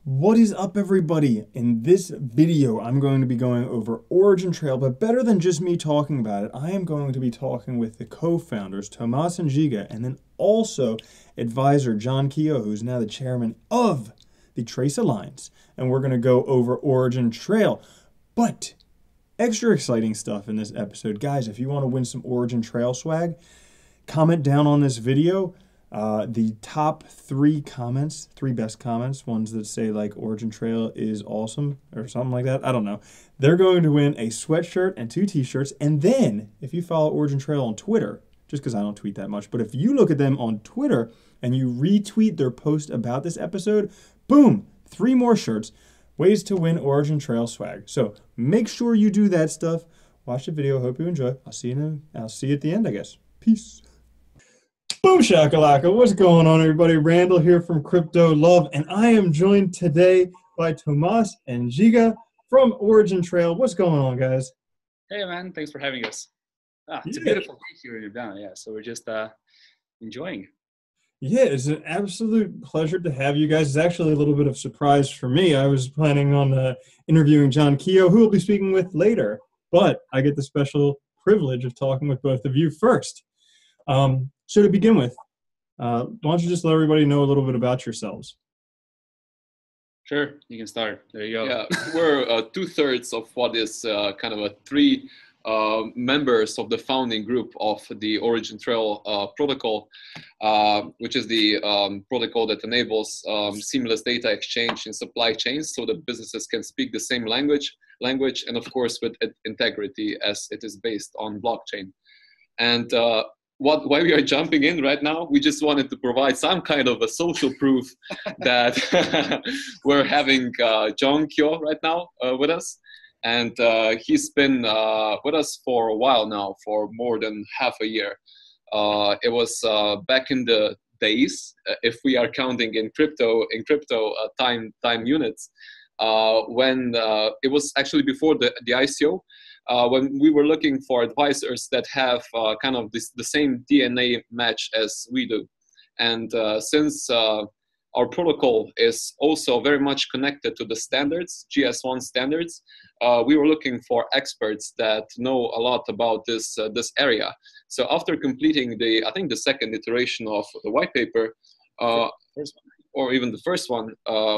What is up, everybody? In this video, I'm going to be going over OriginTrail, but better than just me talking about it, I am going to be talking with the co-founders, Tomas and Giga, and then also advisor John Keogh, who's now the chairman of the Trace Alliance, and we're going to go over OriginTrail. But extra exciting stuff in this episode. Guys, if you want to win some OriginTrail swag, comment down on this video the top three best comments, ones that say like OriginTrail is awesome or something like that. I don't know. They're going to win a sweatshirt and 2 t-shirts. And then if you follow OriginTrail on Twitter, just because I don't tweet that much, but if you look at them on Twitter and you retweet their post about this episode, boom, 3 more shirts. Ways to win OriginTrail swag. So make sure you do that stuff. Watch the video. Hope you enjoy. I'll see you at the end, I guess. Peace. Boom shakalaka, what's going on, everybody? Randall here from Crypto Love, and I am joined today by Tomas and Giga from OriginTrail. What's going on, guys? Hey man, thanks for having us. It's a Yeah. beautiful day here in Urbana, yeah, so we're just enjoying. Yeah, it's an absolute pleasure to have you guys. It's actually a little bit of surprise for me. I was planning on interviewing John Keogh, who we'll be speaking with later, but I get the special privilege of talking with both of you first. So to begin with, why don't you just let everybody know a little bit about yourselves? Sure, you can start. There you go. Yeah, we're 2/3 of what is kind of a 3 members of the founding group of the OriginTrail protocol, which is the protocol that enables seamless data exchange in supply chains so that businesses can speak the same language, and of course with integrity as it is based on blockchain. And why we are jumping in right now, we just wanted to provide some kind of a social proof that we're having John Keogh right now with us. And he's been with us for a while now, for more than half a year. It was back in the days, if we are counting in crypto time units, when it was actually before the ICO. When we were looking for advisors that have kind of the same DNA match as we do. And since our protocol is also very much connected to the standards, GS1 standards, we were looking for experts that know a lot about this area. So after completing I think the second iteration of the white paper, or even the first one,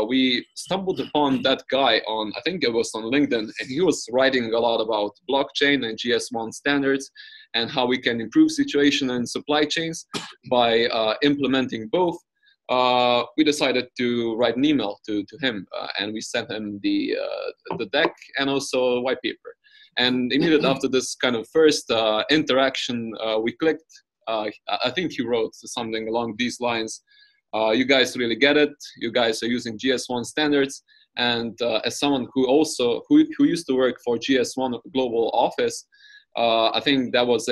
we stumbled upon that guy on, I think it was on LinkedIn, and he was writing a lot about blockchain and GS1 standards and how we can improve situation in supply chains by implementing both. We decided to write an email to him, and we sent him the deck and also white paper. And immediately after this kind of first interaction, we clicked. I think he wrote something along these lines. You guys really get it. You guys are using GS1 standards, and as someone who used to work for GS1 Global Office, I think that was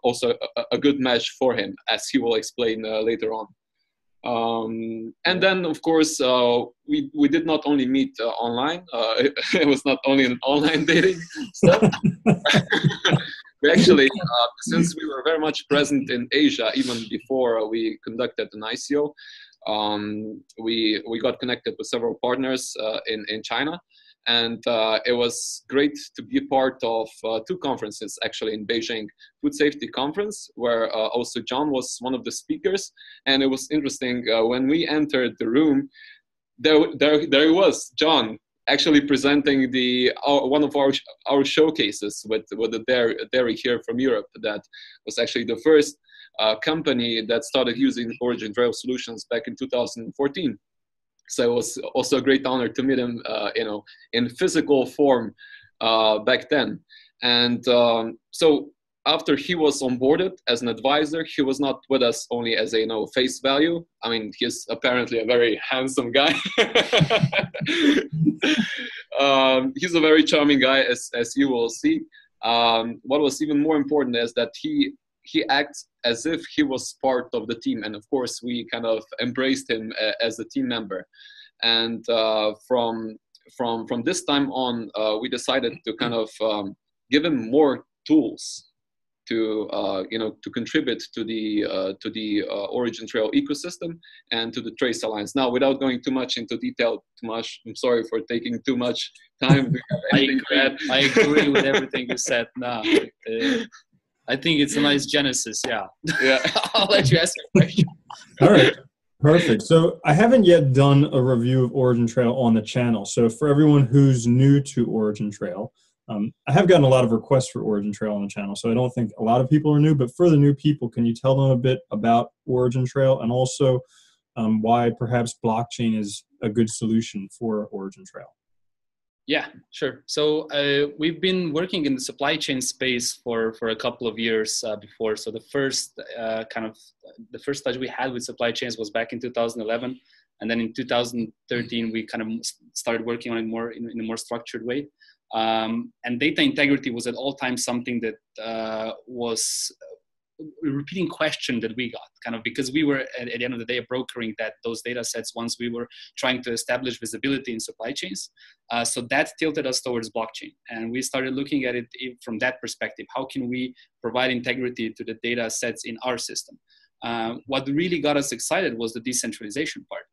also a good match for him, as he will explain later on. And then, of course, we did not only meet online. It was not only an online dating stuff. We actually, since we were very much present in Asia, even before we conducted an ICO, we got connected with several partners in China. And it was great to be part of 2 conferences, actually, in Beijing. Food Safety Conference, where also John was one of the speakers. And it was interesting, when we entered the room, there he was, John, actually presenting one of our showcases with the dairy here from Europe. That was actually the first company that started using OriginTrail solutions back in 2014. So it was also a great honor to meet him, in physical form back then. And so after he was onboarded as an advisor, he was not with us only as a face value. I mean, he's apparently a very handsome guy. He's a very charming guy, as you will see. What was even more important is that he acts as if he was part of the team, and of course we kind of embraced him as a team member. And from this time on, we decided to kind of give him more tools to to contribute to the OriginTrail ecosystem and to the Trace Alliance. Now, without going too much into detail, I'm sorry for taking too much time. I agree with everything you said. No, I think it's a nice genesis. Yeah. Yeah. I'll let you ask your question. All right. Perfect. So I haven't yet done a review of OriginTrail on the channel. So for everyone who's new to OriginTrail, I have gotten a lot of requests for OriginTrail on the channel, so I don't think a lot of people are new. But for the new people, can you tell them a bit about OriginTrail and also why perhaps blockchain is a good solution for OriginTrail? Yeah, sure. So we've been working in the supply chain space for a couple of years before. So the first touch we had with supply chains was back in 2011, and then in 2013 we kind of started working on it more in a more structured way. And data integrity was at all times something that was a repeating question that we got, kind of because we were at the end of the day brokering those data sets once we were trying to establish visibility in supply chains. So that tilted us towards blockchain, and we started looking at it from that perspective. How can we provide integrity to the data sets in our system? What really got us excited was the decentralization part,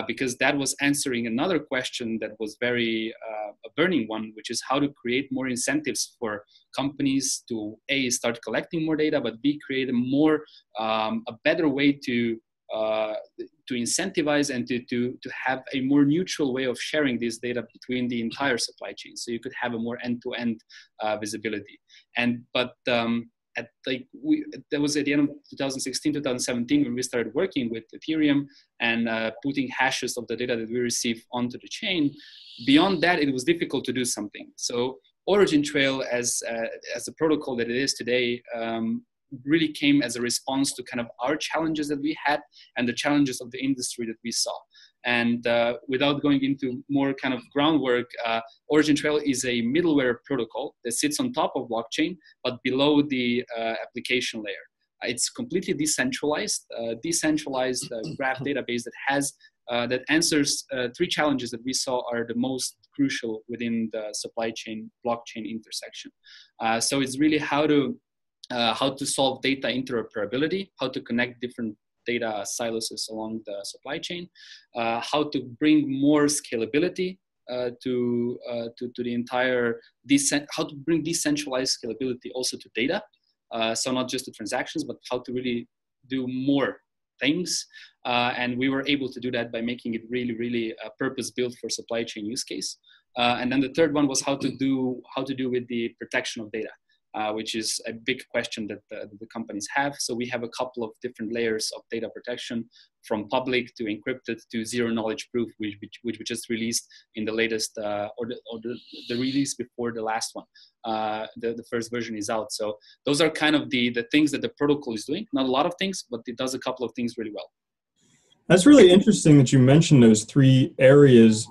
because that was answering another question that was very a burning one, which is how to create more incentives for companies to A, start collecting more data, but B, create a better way to incentivize and to have a more neutral way of sharing this data between the entire supply chain, so you could have a more end-to-end visibility. That was at the end of 2016, 2017 when we started working with Ethereum and putting hashes of the data that we receive onto the chain. Beyond that, it was difficult to do something. So OriginTrail, as a protocol that it is today, really came as a response to kind of our challenges that we had and the challenges of the industry that we saw. And without going into more kind of groundwork, OriginTrail is a middleware protocol that sits on top of blockchain, but below the application layer. It's completely decentralized graph database that answers three challenges that we saw are the most crucial within the supply chain blockchain intersection. So it's really how to solve data interoperability, how to connect different data silos along the supply chain, how to bring more scalability to the entire how to bring decentralized scalability also to data. So not just the transactions, but how to really do more things. And we were able to do that by making it really, really purpose-built for supply chain use case. And then the third one was how to do with the protection of data. Which is a big question that the companies have. So we have a couple of different layers of data protection, from public to encrypted to zero knowledge proof, which we just released in the latest, or the release before the last one. The first version is out. So those are kind of the things that the protocol is doing. Not a lot of things, but it does a couple of things really well. That's really interesting that you mentioned those three areas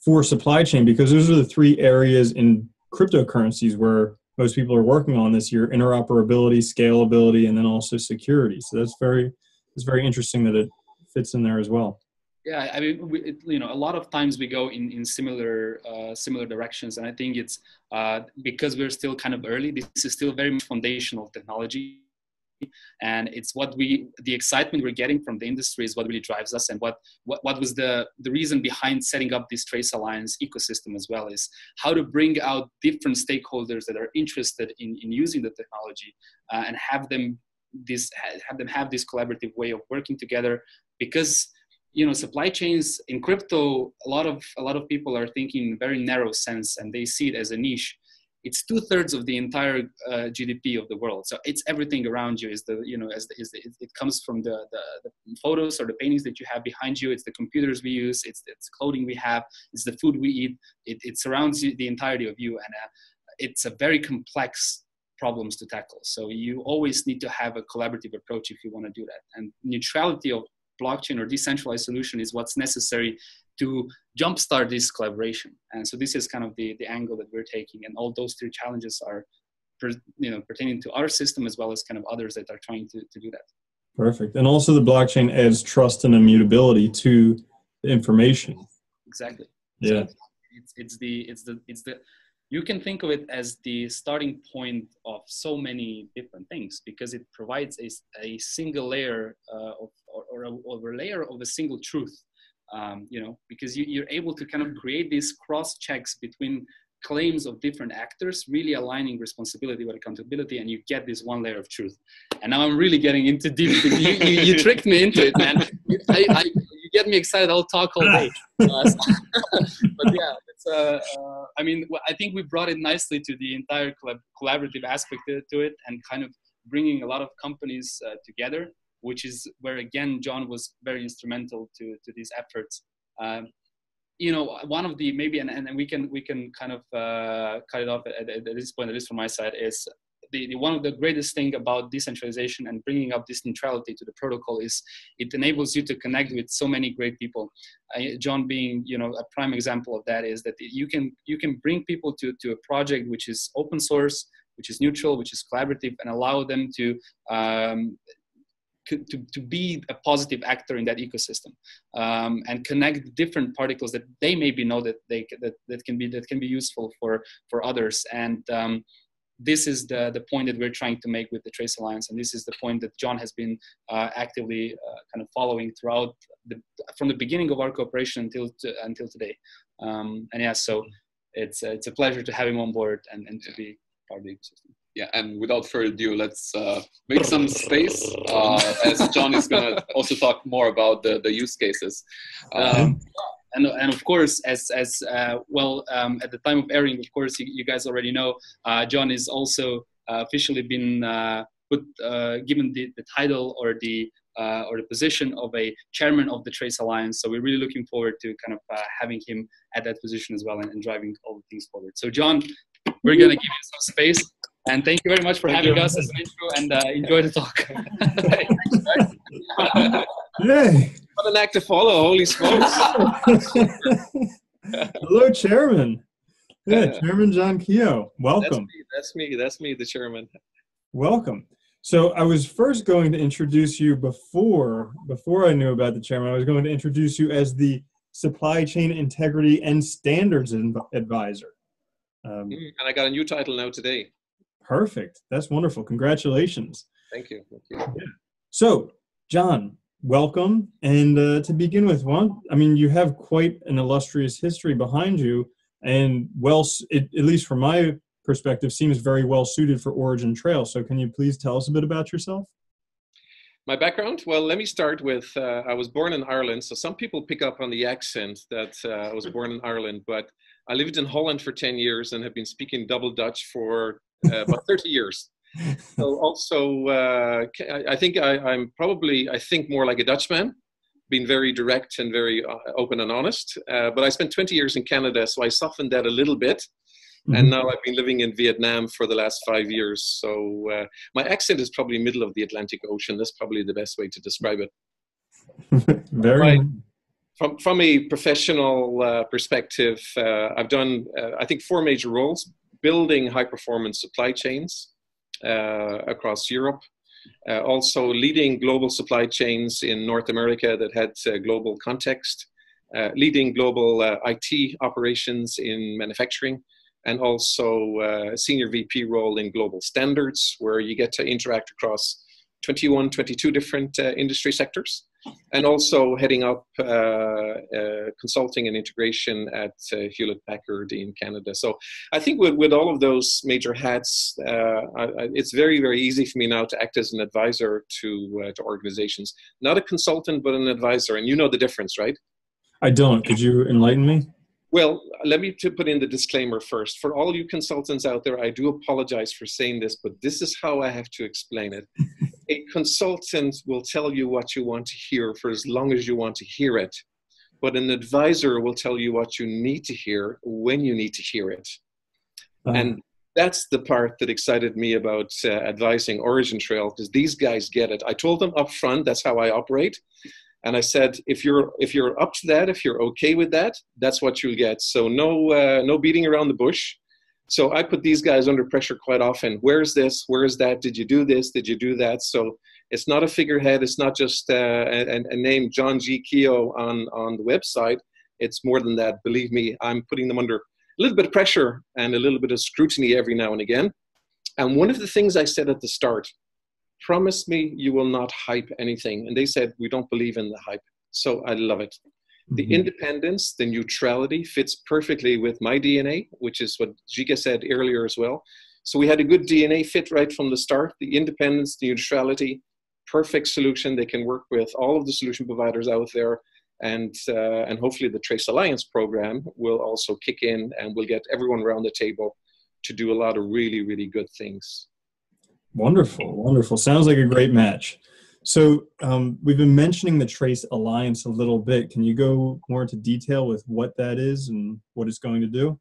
for supply chain, because those are the three areas in cryptocurrencies where most people are working on this year: interoperability, scalability, and then also security. So it's very interesting that it fits in there as well. Yeah, I mean, a lot of times we go in similar directions, and I think it's because we're still kind of early. This is still very much foundational technology. And it's the excitement we're getting from the industry is what really drives us, and what was the reason behind setting up this Trace Alliance ecosystem as well, is how to bring out different stakeholders that are interested in using the technology and have them have this collaborative way of working together. Because supply chains in crypto, a lot of people are thinking in a very narrow sense, and they see it as a niche. It's 2/3 of the entire GDP of the world. So it's everything around you. It comes from the photos or the paintings that you have behind you. It's the computers we use. It's clothing we have. It's the food we eat. It surrounds the entirety of you, and it's a very complex problems to tackle. So you always need to have a collaborative approach if you want to do that. And neutrality of blockchain or decentralized solution is what's necessary to jumpstart this collaboration. And so this is kind of the angle that we're taking, and all those three challenges are pertaining to our system as well as kind of others that are trying to do that. Perfect. And also the blockchain adds trust and immutability to the information. Exactly. Yeah. So it's the you can think of it as the starting point of so many different things, because it provides a single layer or a layer of a single truth, you know, because you're able to kind of create these cross checks between claims of different actors, really aligning responsibility with accountability, and you get this one layer of truth. And now I'm really getting into deep. You tricked me into it, man. You get me excited. I'll talk all day. But yeah, it's, I mean, I think we brought it nicely to the entire collaborative aspect to it, and kind of bringing a lot of companies together, which is where, again, John was very instrumental to these efforts. You know, one of the maybe, and we can kind of cut it off at this point, at least from my side, is the one of the greatest thing about decentralization and bringing up this neutrality to the protocol is it enables you to connect with so many great people. John being, you know, a prime example of that, is that you can bring people to a project which is open source, which is neutral, which is collaborative, and allow them to be a positive actor in that ecosystem, and connect different particles that they maybe know that that can be useful for others. And this is the point that we're trying to make with the Trace Alliance, and this is the point that John has been actively kind of following throughout from the beginning of our cooperation until today. And yeah, so it's a pleasure to have him on board and to be part of the ecosystem. Yeah, and without further ado, let's make some space, as John is going to also talk more about the use cases. And of course, as well, at the time of airing, of course, you guys already know, John is also officially been given the title or the position of a chairman of the Trace Alliance. So we're really looking forward to kind of having him at that position as well, and driving all the things forward. So John, we're going to give you some space. And thank you very much for having us as an intro, and enjoy the talk. Yay! What an act to follow, holy smokes. Hello, Chairman. Yeah, Chairman John Keogh. Welcome. That's me, the chairman. Welcome. So I was first going to introduce you before I knew about the chairman. I was going to introduce you as the Supply Chain Integrity and Standards Advisor. And I got a new title now today. Perfect. That's wonderful. Congratulations. Thank you. Yeah. So, John, welcome. And to begin with, you have quite an illustrious history behind you, and at least from my perspective, seems very well suited for OriginTrail. So can you please tell us a bit about yourself? My background? Well, let me start with, I was born in Ireland. So some people pick up on the accent that I was born in Ireland, but I lived in Holland for 10 years and have been speaking double Dutch for about 30 years. So also, I think I'm probably, more like a Dutchman, being very direct and very open and honest. But I spent 20 years in Canada, so I softened that a little bit. And now I've been living in Vietnam for the last 5 years. So my accent is probably middle of the Atlantic Ocean. That's probably the best way to describe it. Very. From a professional perspective, I've done, I think, 4 major roles: building high-performance supply chains across Europe, also leading global supply chains in North America that had global context, leading global IT operations in manufacturing, and also a senior VP role in global standards, where you get to interact across 21, 22 different industry sectors, and also heading up consulting and integration at Hewlett-Packard in Canada. So I think with all of those major hats, it's very, very easy for me now to act as an advisor to organizations. Not a consultant, but an advisor. And you know the difference, right? I don't. Could you enlighten me? Well, let me put in the disclaimer first. For all you consultants out there, I do apologize for saying this, but this is how I have to explain it. A consultant will tell you what you want to hear for as long as you want to hear it. But an advisor will tell you what you need to hear when you need to hear it. And that's the part that excited me about advising OriginTrail, because these guys get it. I told them up front, that's how I operate. And I said, if you're up to that, if you're okay with that, that's what you'll get. So no beating around the bush. So I put these guys under pressure quite often. Where's this? Where's that? Did you do this? Did you do that? So it's not a figurehead. It's not just a name, John G. Keogh, on the website. It's more than that. Believe me, I'm putting them under little bit of pressure and a little bit of scrutiny every now and again. And one of the things I said at the start, promise me you will not hype anything. And they said, we don't believe in the hype. So I love it. The independence, the neutrality fits perfectly with my DNA, which is what Giga said earlier as well. So we had a good DNA fit right from the start. The independence, the neutrality, perfect solution. They can work with all of the solution providers out there. And hopefully the Trace Alliance program will also kick in and we'll get everyone around the table to do a lot of really, really good things. Wonderful, wonderful. Sounds like a great match. So we've been mentioning the Trace Alliance a little bit. Can you go more into detail with what that is and what it's going to do?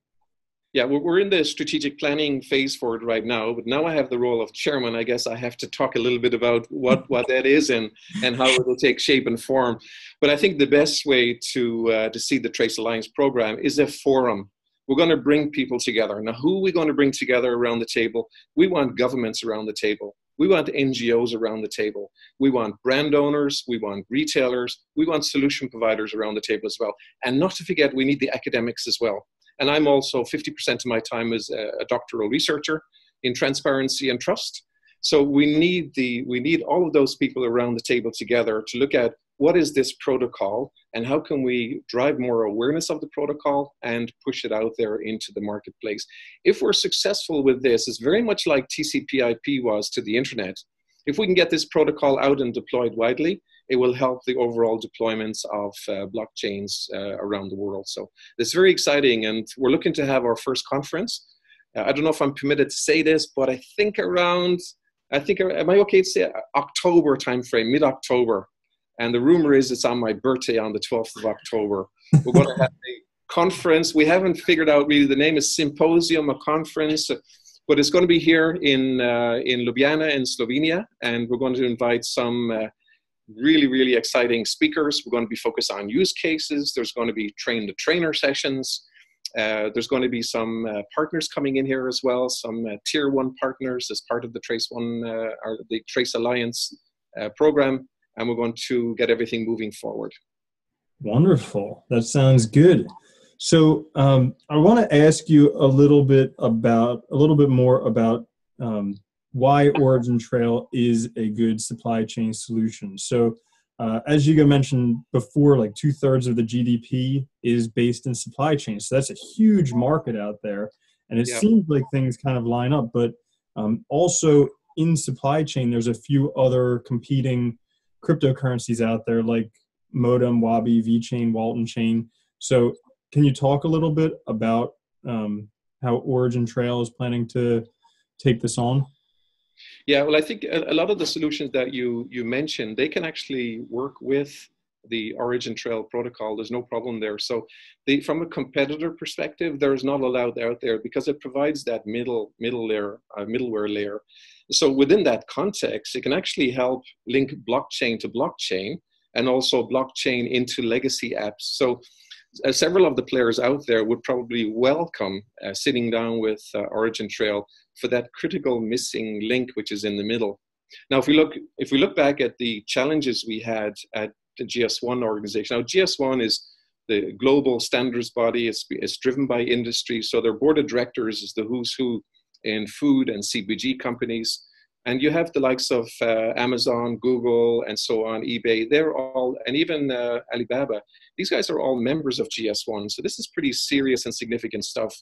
Yeah, we're in the strategic planning phase for it right now, but now I have the role of chairman. I guess I have to talk a little bit about what that is and how it will take shape and form. But I think the best way to see the Trace Alliance program is a forum. We're going to bring people together. Now, who are we going to bring together around the table? We want governments around the table. We want NGOs around the table. We want brand owners. We want retailers. We want solution providers around the table as well. And not to forget, we need the academics as well. And I'm also 50% of my time as a doctoral researcher in transparency and trust. So we need all of those people around the table together to look at what is this protocol and how can we drive more awareness of the protocol and push it out there into the marketplace. If we're successful with this, it's very much like TCP/IP was to the internet. If we can get this protocol out and deployed widely, it will help the overall deployments of blockchains around the world. So it's very exciting, and we're looking to have our first conference. I don't know if I'm permitted to say this, but I think am I okay to say October timeframe, mid-October? And the rumor is it's on my birthday on the 12th of October. We're going to have a conference. We haven't figured out really the name. Is symposium, a conference, but it's going to be here in Ljubljana in Slovenia, and we're going to invite some really, really exciting speakers. We're going to be focused on use cases. There's going to be train-the-trainer sessions. There's going to be some partners coming in here as well, some tier 1 partners as part of the Trace or the Trace Alliance program, and we're going to get everything moving forward. Wonderful. That sounds good. So I want to ask you a little bit more about why OriginTrail is a good supply chain solution. So as you mentioned before, like 2/3 of the GDP is based in supply chain. So that's a huge market out there. And it seems like things kind of line up, but also in supply chain, there's a few other competing cryptocurrencies out there like Modem, Wabi, VeChain, Walton Chain. So can you talk a little bit about how OriginTrail is planning to take this on? Yeah, well, I think a lot of the solutions that you mentioned, they can actually work with the OriginTrail protocol. There's no problem there. So from a competitor perspective, there's not a lot out there because it provides that middleware layer. So within that context, it can actually help link blockchain to blockchain and also blockchain into legacy apps. So several of the players out there would probably welcome sitting down with OriginTrail for that critical missing link, which is in the middle. Now, if we look back at the challenges we had at the GS1 organization, now GS1 is the global standards body. It's driven by industry, so their board of directors is the who's who in food and CPG companies. And you have the likes of Amazon, Google, and so on, eBay. They're all, and even Alibaba. These guys are all members of GS1. So this is pretty serious and significant stuff.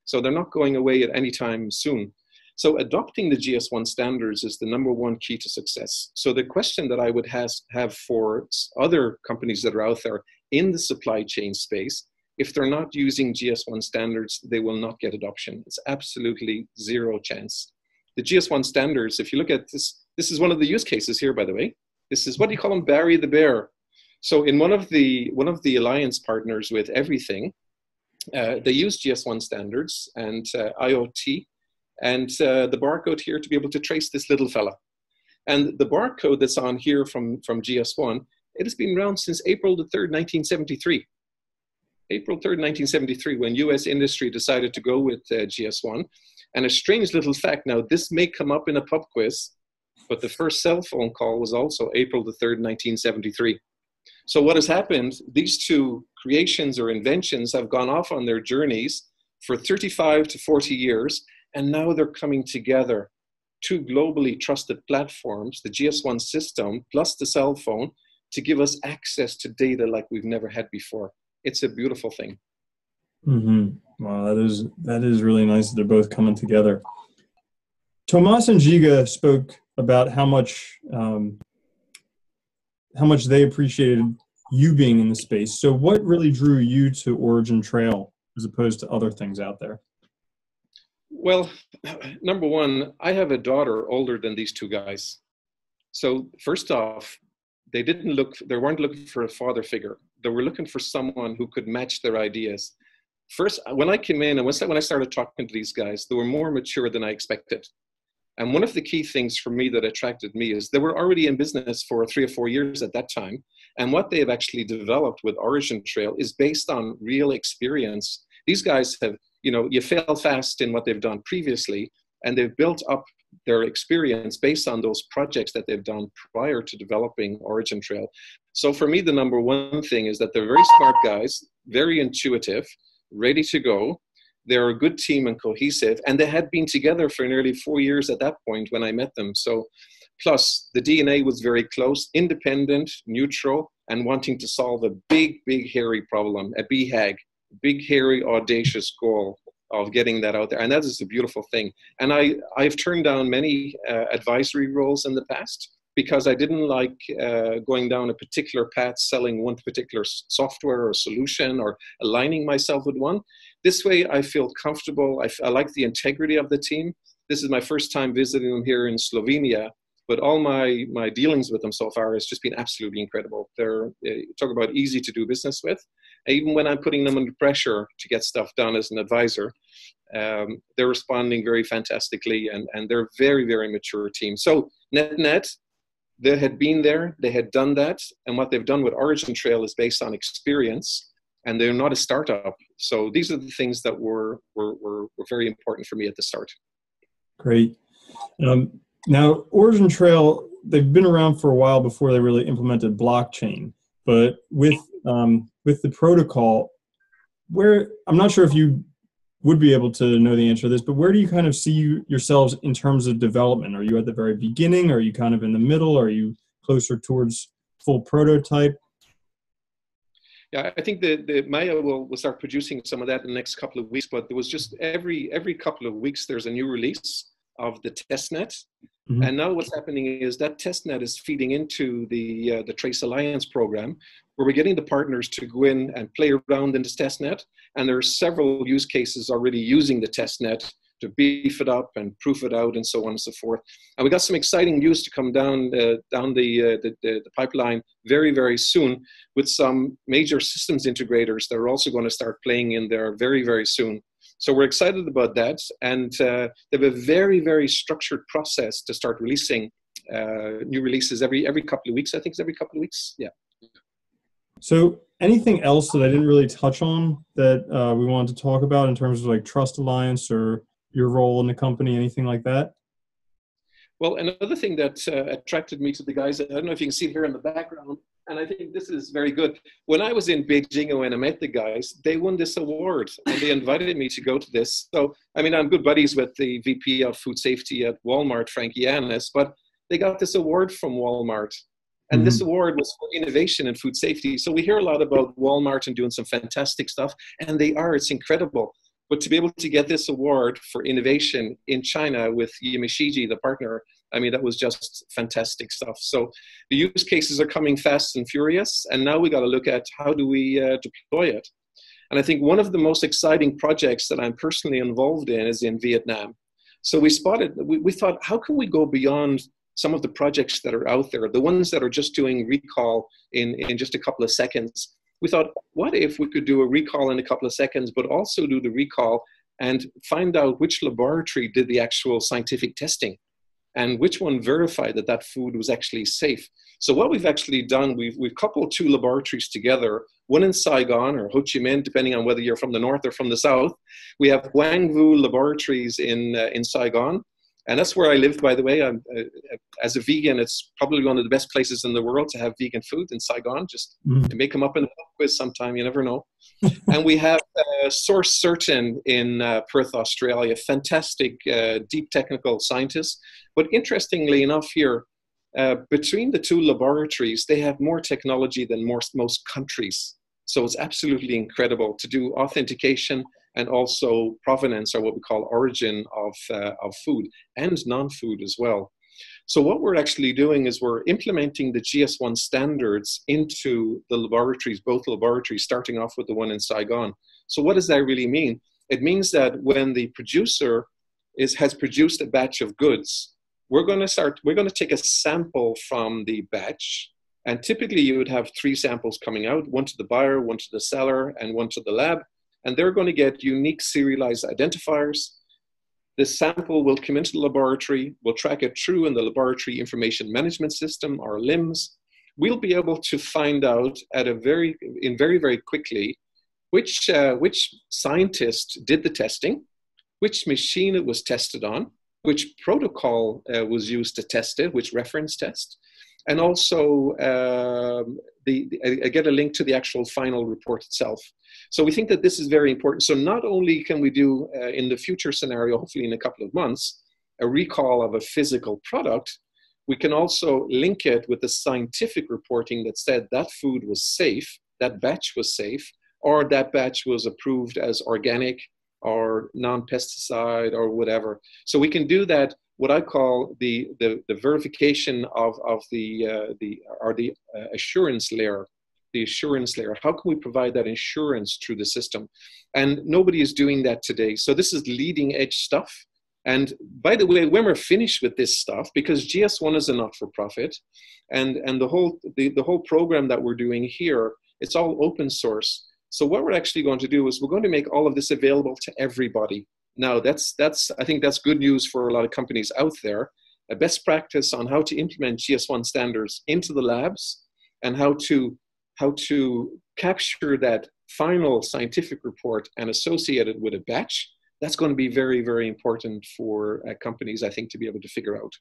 So they're not going away at any time soon. So adopting the GS1 standards is the #1 key to success. So the question that I would have for other companies that are out there in the supply chain space, if they're not using GS1 standards, they will not get adoption. It's absolutely zero chance. The GS1 standards, if you look at this, this is one of the use cases here, by the way. This is, what do you call them? Barry the Bear. So in one of the alliance partners with everything, they use GS1 standards and IoT and the barcode here to be able to trace this little fella. And the barcode that's on here from GS1, it has been around since April the 3rd, 1973. April 3rd, 1973, when US industry decided to go with GS1. And a strange little fact, now this may come up in a pub quiz, but the first cell phone call was also April the 3rd, 1973. So what has happened, these two creations or inventions have gone off on their journeys for 35 to 40 years, and now they're coming together. Two globally trusted platforms, the GS1 system plus the cell phone, to give us access to data like we've never had before. It's a beautiful thing. Mm-hmm. Wow, that is really nice that they're both coming together. Tomas and Giga spoke about how much they appreciated you being in the space. So what really drew you to OriginTrail as opposed to other things out there? Well, number one, I have a daughter older than these two guys. So first off, they weren't looking for a father figure. They were looking for someone who could match their ideas. First, when I came in and when I started talking to these guys, they were more mature than I expected. And one of the key things for me that attracted me is they were already in business for 3 or 4 years at that time. And what they have actually developed with OriginTrail is based on real experience. These guys have, you fail fast in what they've done previously, and they've built up their experience based on those projects that they've done prior to developing OriginTrail. So for me, the number one thing is that they're very smart guys, very intuitive, ready to go. They're a good team and cohesive, and they had been together for nearly 4 years at that point when I met them. So, plus the DNA was very close, independent, neutral, and wanting to solve a big, big, hairy problem, a BHAG, big, hairy, audacious goal of getting that out there. And that is a beautiful thing. And I've turned down many advisory roles in the past because I didn't like going down a particular path, selling one particular software or solution or aligning myself with one. This way, I feel comfortable. I like the integrity of the team. This is my first time visiting them here in Slovenia, but all my dealings with them so far has just been absolutely incredible. Talk about easy to do business with. Even when I'm putting them under pressure to get stuff done as an advisor, they're responding very fantastically, and they're a very, very mature team. So net, they had been there, they had done that, and what they've done with OriginTrail is based on experience, and they're not a startup. So these are the things that were very important for me at the start. Great. Now, OriginTrail, they've been around for a while before they really implemented blockchain, but with the protocol, I'm not sure if you would be able to know the answer to this, but where do you kind of see yourselves in terms of development? Are you at the very beginning? Are you kind of in the middle? Are you closer towards full prototype? Yeah, I think the Maya will start producing some of that in the next couple of weeks, but there was just every couple of weeks, there's a new release of the testnet. Mm-hmm. And now what's happening is that testnet is feeding into the Trace Alliance program, where we're getting the partners to go in and play around in this testnet. And there are several use cases already using the testnet to beef it up and proof it out and so on and so forth. And we got some exciting news to come down the pipeline very, very soon with some major systems integrators that are also going to start playing in there very, very soon. So we're excited about that, and they have a very, very structured process to start releasing new releases every couple of weeks. I think it's every couple of weeks. Yeah. So anything else that I didn't really touch on that we wanted to talk about in terms of like Trust Alliance or your role in the company, anything like that? Well, another thing that attracted me to the guys, I don't know if you can see it here in the background, and I think this is very good. When I was in Beijing when I met the guys, they won this award, and they invited me to go to this. So, I mean, I'm good buddies with the VP of Food Safety at Walmart, Frank Yanis, but they got this award from Walmart. And mm-hmm. This award was for innovation in food safety. So we hear a lot about Walmart and doing some fantastic stuff, and they are, it's incredible. But to be able to get this award for innovation in China with Yamashiji, the partner, I mean, that was just fantastic stuff. So the use cases are coming fast and furious, and now we got to look at how do we deploy it. And I think one of the most exciting projects that I'm personally involved in is in Vietnam. So we thought, how can we go beyond some of the projects that are out there, the ones that are just doing recall in just a couple of seconds? We thought, what if we could do a recall in a couple of seconds, but also do the recall and find out which laboratory did the actual scientific testing and which one verified that that food was actually safe. So what we've actually done, we've coupled 2 laboratories together, one in Saigon or Ho Chi Minh, depending on whether you're from the north or from the south. We have Guangwu laboratories in Saigon, And that's where I live, by the way. I'm, as a vegan, it's probably one of the best places in the world to have vegan food in Saigon. Just to make them up in a quiz sometime, you never know. And we have Source Certain in Perth, Australia. Fantastic, deep technical scientists. But interestingly enough here, between the two laboratories, they have more technology than most countries. So it's absolutely incredible to do authentication and also provenance, or what we call origin of food and non-food as well. So what we're actually doing is we're implementing the GS1 standards into the laboratories, both laboratories, starting off with the one in Saigon. So what does that really mean? It means that when the producer has produced a batch of goods, we're going to take a sample from the batch. And typically you would have 3 samples coming out, one to the buyer, one to the seller, and one to the lab. And they're going to get unique serialized identifiers. The sample will come into the laboratory. We'll track it through in the laboratory information management system, our LIMS. We'll be able to find out very, very quickly which scientist did the testing, which machine it was tested on, which protocol was used to test it, which reference test, and also I get a link to the actual final report itself. So we think that this is very important. So not only can we do in the future scenario, hopefully in a couple of months, a recall of a physical product, we can also link it with the scientific reporting that said that food was safe, that batch was safe, or that batch was approved as organic or non-pesticide or whatever. So we can do that, what I call the verification of the assurance layer. The assurance layer. How can we provide that assurance through the system? And nobody is doing that today. So this is leading edge stuff. And by the way, when we're finished with this stuff, because GS1 is a not-for-profit, and the whole program that we're doing here, it's all open source. So what we're actually going to do is we're going to make all of this available to everybody. Now I think that's good news for a lot of companies out there. A best practice on how to implement GS1 standards into the labs and how to capture that final scientific report and associate it with a batch. That's going to be very, very important for companies, I think, to be able to figure out.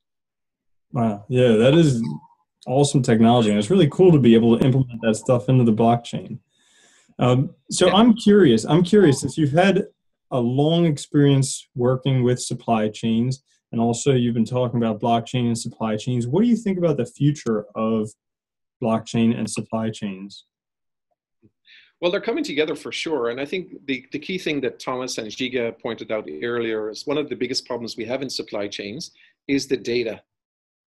Wow. Yeah, that is awesome technology. And it's really cool to be able to implement that stuff into the blockchain. So yeah. I'm curious, since you've had a long experience working with supply chains, and also you've been talking about blockchain and supply chains, what do you think about the future of blockchain and supply chains? Well, they're coming together for sure. And I think the key thing that Thomas and Giga pointed out earlier is one of the biggest problems we have in supply chains is the data.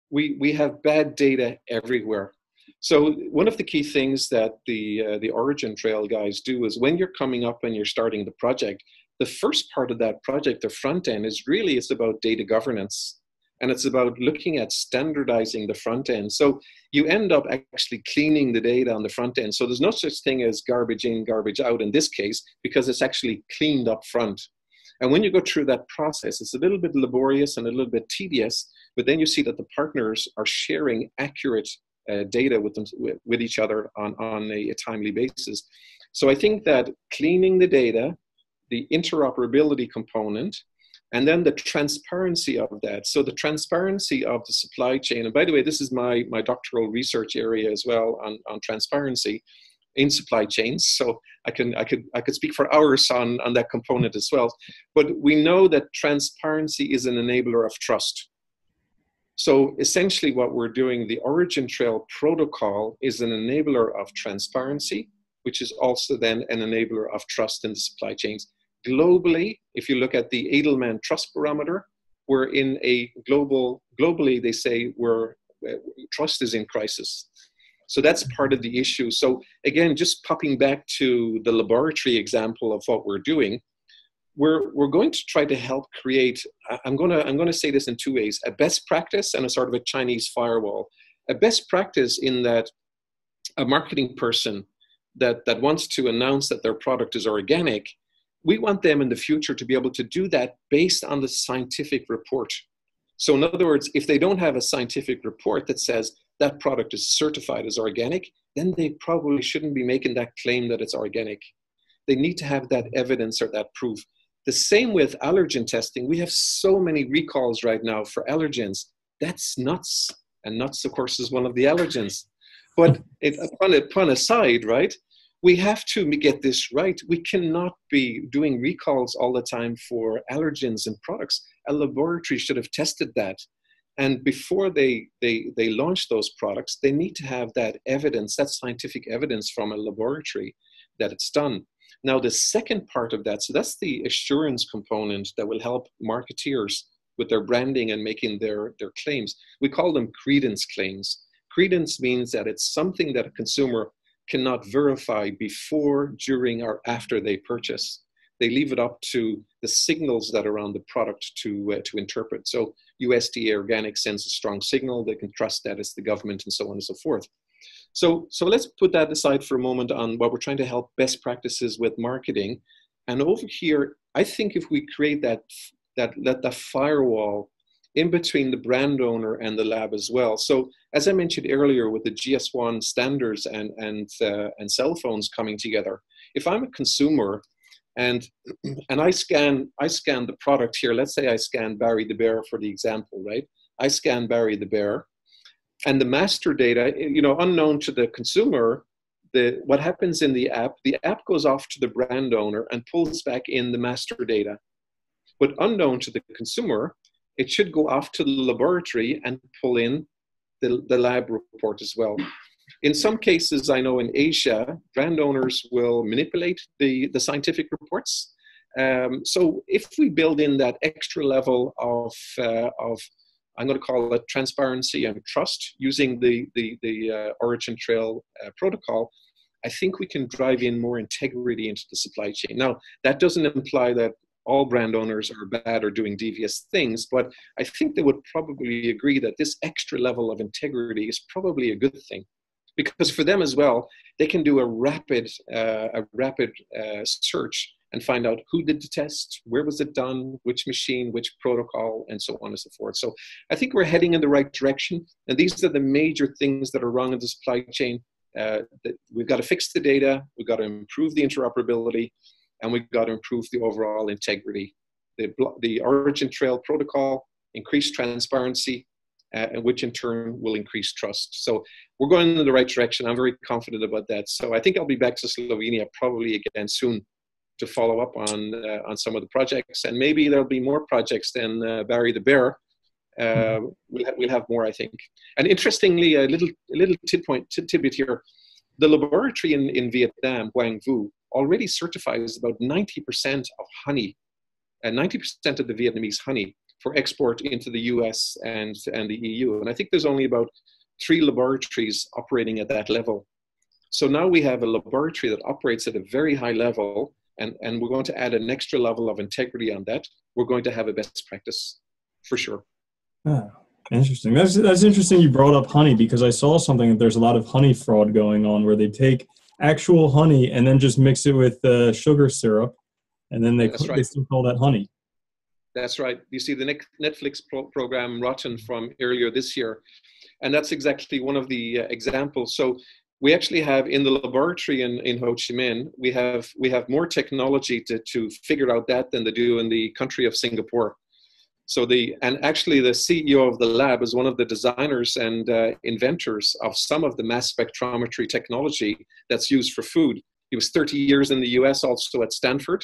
We have bad data everywhere. So one of the key things that the OriginTrail guys do is when you're coming up and you're starting the project, the first part of that project, the front end, it's about data governance. And it's about looking at standardizing the front end. So you end up actually cleaning the data on the front end. So there's no such thing as garbage in, garbage out in this case, because it's actually cleaned up front. And when you go through that process, it's a little bit laborious and a little bit tedious, but then you see that the partners are sharing accurate data with each other on a timely basis. So I think that cleaning the data, the interoperability component, and then the transparency of that. So the transparency of the supply chain, and by the way, this is my doctoral research area as well on transparency in supply chains. So I could speak for hours on that component as well. But we know that transparency is an enabler of trust. So essentially what we're doing, the OriginTrail protocol is an enabler of transparency, which is also then an enabler of trust in the supply chains. Globally, if you look at the Edelman Trust Barometer, we're in a globally they say trust is in crisis. So that's part of the issue. So again, just popping back to the laboratory example of what we're doing, we're going to try to help create, I'm going to say this in 2 ways, a best practice and a sort of a Chinese firewall. A best practice in that a marketing person that wants to announce that their product is organic, we want them in the future to be able to do that based on the scientific report. So in other words, if they don't have a scientific report that says that product is certified as organic, then they probably shouldn't be making that claim that it's organic. They need to have that evidence or that proof. The same with allergen testing. We have so many recalls right now for allergens. That's nuts. And nuts, of course, is one of the allergens. But upon a side, right, we have to get this right. We cannot be doing recalls all the time for allergens and products. A laboratory should have tested that. And before they launch those products, they need to have that evidence, that scientific evidence from a laboratory that it's done. Now, the second part of that, so that's the assurance component that will help marketeers with their branding and making their claims. We call them credence claims. Credence means that it's something that a consumer cannot verify before, during, or after they purchase. They leave it up to the signals that are on the product to interpret. So USDA Organic sends a strong signal. They can trust that it's the government and so on and so forth. So let's put that aside for a moment on what we're trying to help best practices with marketing. And over here, I think if we create that firewall in between the brand owner and the lab as well. So as I mentioned earlier with the GS1 standards and cell phones coming together, if I'm a consumer and I scan the product here, let's say I scan Barry the Bear for the example, right? I scan Barry the Bear, and the master data, unknown to the consumer, what happens in the app goes off to the brand owner and pulls back in the master data. But unknown to the consumer, it should go off to the laboratory and pull in the lab report as well. In some cases, I know in Asia, brand owners will manipulate the scientific reports. So if we build in that extra level of I'm going to call it transparency and trust using the OriginTrail protocol, I think we can drive in more integrity into the supply chain. Now, that doesn't imply that all brand owners are bad or doing devious things, but I think they would probably agree that this extra level of integrity is probably a good thing, because for them as well, they can do a rapid search and find out who did the test, where was it done, which machine, which protocol, and so on and so forth. So I think we're heading in the right direction, and these are the major things that are wrong in the supply chain. That we've got to fix the data, we've got to improve the interoperability, and we've got to improve the overall integrity. The OriginTrail protocol, increase transparency, and which in turn will increase trust. So we're going in the right direction. I'm very confident about that. So I think I'll be back to Slovenia probably again soon to follow up on some of the projects, and maybe there'll be more projects than Barry the Bear. We'll have more, I think. And interestingly, a little tidbit here: the laboratory in Vietnam, Quang Vu, already certifies about 90% of honey, and 90% of the Vietnamese honey for export into the US and the EU. And I think there's only about 3 laboratories operating at that level. So now we have a laboratory that operates at a very high level, and we're going to add an extra level of integrity on that. We're going to have a best practice for sure. Ah, interesting. That's interesting you brought up honey, because I saw something that there's a lot of honey fraud going on where they take actual honey and then just mix it with sugar syrup, and then they still call that honey. That's right. You see the Netflix program Rotten from earlier this year, and that's exactly one of the examples. So we actually have in the laboratory in Ho Chi Minh, we have more technology to figure out that than they do in the country of Singapore. So actually the CEO of the lab is one of the designers and inventors of some of the mass spectrometry technology that's used for food. He was 30 years in the US, also at Stanford,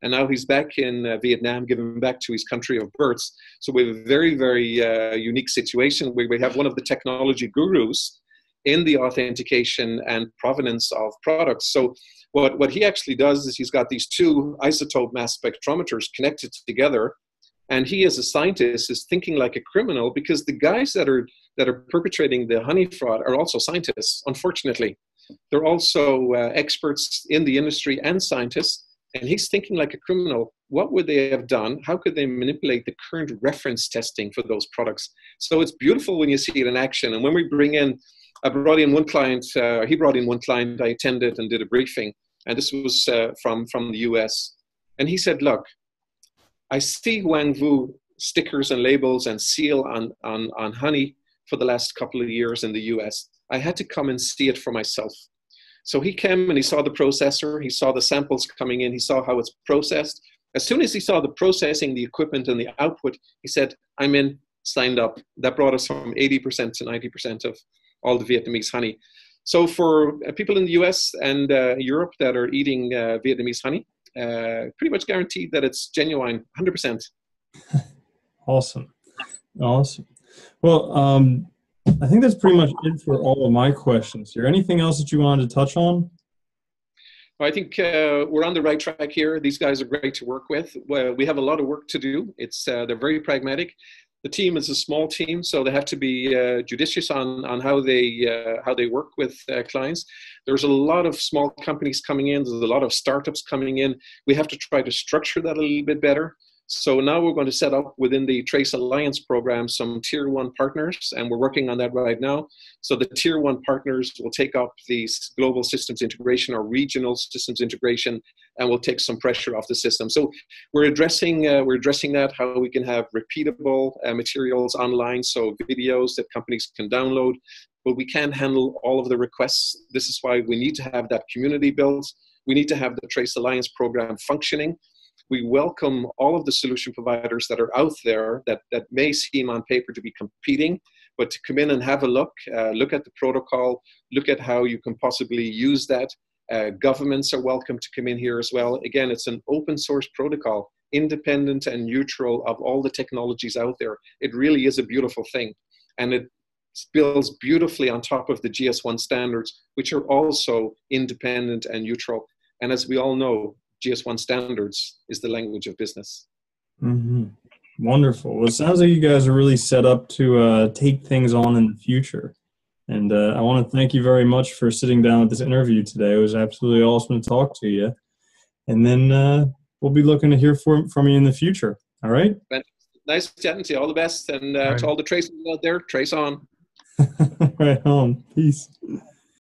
and now he's back in Vietnam, giving back to his country of birth. So we have a very, very unique situation where we have one of the technology gurus in the authentication and provenance of products. So what he actually does is he's got these 2 isotope mass spectrometers connected together, and he as a scientist is thinking like a criminal, because the guys that are perpetrating the honey fraud are also scientists, unfortunately. They're also experts in the industry and scientists, and he's thinking like a criminal. What would they have done? How could they manipulate the current reference testing for those products? So it's beautiful when you see it in action. And when we bring in, I brought in one client, he brought in one client, I attended and did a briefing, and this was from the US. And he said, look, I see Quang Vu stickers and labels and seal on honey for the last couple of years in the US. I had to come and see it for myself. So he came and he saw the processor, he saw the samples coming in, he saw how it's processed, As soon as he saw the processing, the equipment, and the output, he said, I'm in, signed up. That brought us from 80% to 90% of all the Vietnamese honey. So for people in the US and Europe that are eating Vietnamese honey, pretty much guaranteed that it's genuine, 100%. Awesome. Awesome. Well, I think that's pretty much it for all of my questions here. Anything else that you wanted to touch on? I think we're on the right track here. These guys are great to work with. We have a lot of work to do. They're very pragmatic. The team is a small team, so they have to be judicious on how they work with clients. There's a lot of small companies coming in. There's a lot of startups coming in. We have to try to structure that a little bit better. So now we're going to set up within the Trace Alliance program some tier 1 partners, and we're working on that right now. So the tier 1 partners will take up these global systems integration or regional systems integration, and we'll take some pressure off the system. So we're addressing that, how we can have repeatable materials online, so videos that companies can download, but we can't handle all of the requests. This is why we need to have that community built. We need to have the Trace Alliance program functioning. We welcome all of the solution providers that are out there that may seem on paper to be competing, but to come in and have a look at the protocol, look at how you can possibly use that. Governments are welcome to come in here as well. Again, it's an open source protocol, independent and neutral of all the technologies out there. It really is a beautiful thing. And it builds beautifully on top of the GS1 standards, which are also independent and neutral. And as we all know, GS1 standards is the language of business. Mm-hmm. Wonderful. Well, it sounds like you guys are really set up to take things on in the future. And I want to thank you very much for sitting down with this interview today. It was absolutely awesome to talk to you. And then we'll be looking to hear from you in the future. All right? Nice chatting to you. All the best. And to all the tracers out there, trace on. Right on. Peace.